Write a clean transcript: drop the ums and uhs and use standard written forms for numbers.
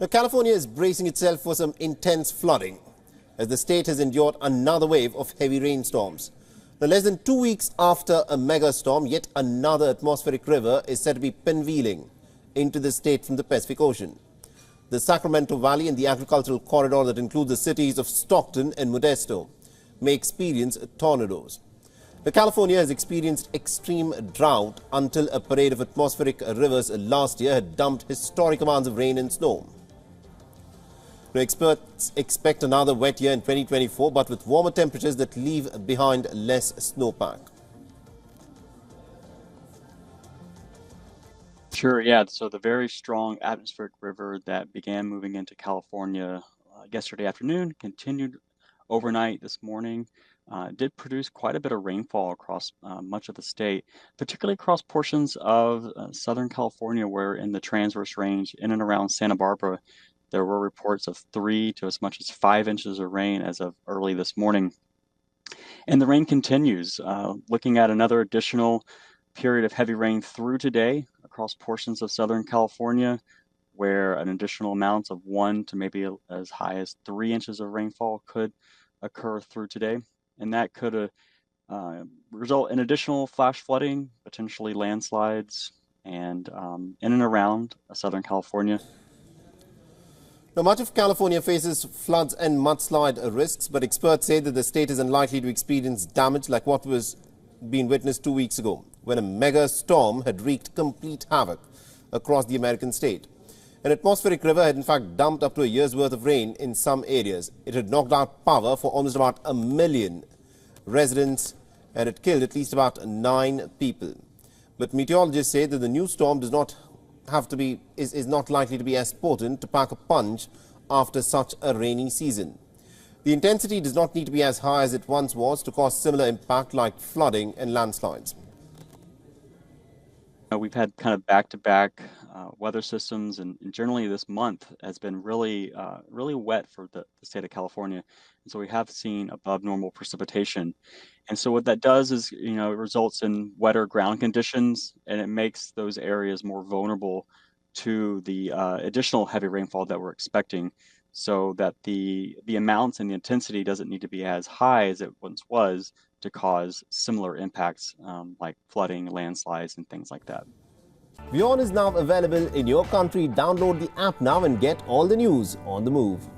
Now, California is bracing itself for some intense flooding as the state has endured another wave of heavy rainstorms. Now, less than 2 weeks after a mega storm, yet another atmospheric river is said to be pinwheeling into the state from the Pacific Ocean. The Sacramento Valley and the agricultural corridor that includes the cities of Stockton and Modesto may experience tornadoes. Now, California has experienced extreme drought until a parade of atmospheric rivers last year had dumped historic amounts of rain and snow. Now, experts expect another wet year in 2024, but with warmer temperatures that leave behind less snowpack. Sure, yeah. So the very strong atmospheric river that began moving into California yesterday afternoon continued overnight this morning. Did produce quite a bit of rainfall across much of the state, particularly across portions of Southern California, where in the transverse range in and around Santa Barbara, there were reports of 3 to as much as 5 inches of rain as of early this morning. And the rain continues, looking at another additional period of heavy rain through today across portions of Southern California, where an additional amount of 1 to maybe as high as 3 inches of rainfall could occur through today. And that could result in additional flash flooding, potentially landslides, and in and around Southern California. Now, much of California faces floods and mudslide risks, but experts say that the state is unlikely to experience damage like what was being witnessed 2 weeks ago, when a mega storm had wreaked complete havoc across the American state. An atmospheric river had in fact dumped up to a year's worth of rain in some areas. It had knocked out power for almost about 1 million residents and it killed at least about 9 people. But meteorologists say that the new storm is not likely to be as potent to pack a punch after such a rainy season. The intensity does not need to be as high as it once was to cause similar impact like flooding and landslides. We've had kind of back-to-back weather systems, and generally this month has been really wet for the state of California. And so we have seen above normal precipitation. And so what that does is, it results in wetter ground conditions, and it makes those areas more vulnerable to the additional heavy rainfall that we're expecting, so that the amounts and the intensity doesn't need to be as high as it once was to cause similar impacts like flooding, landslides, and things like that. WION is now available in your country. Download the app now and get all the news on the move.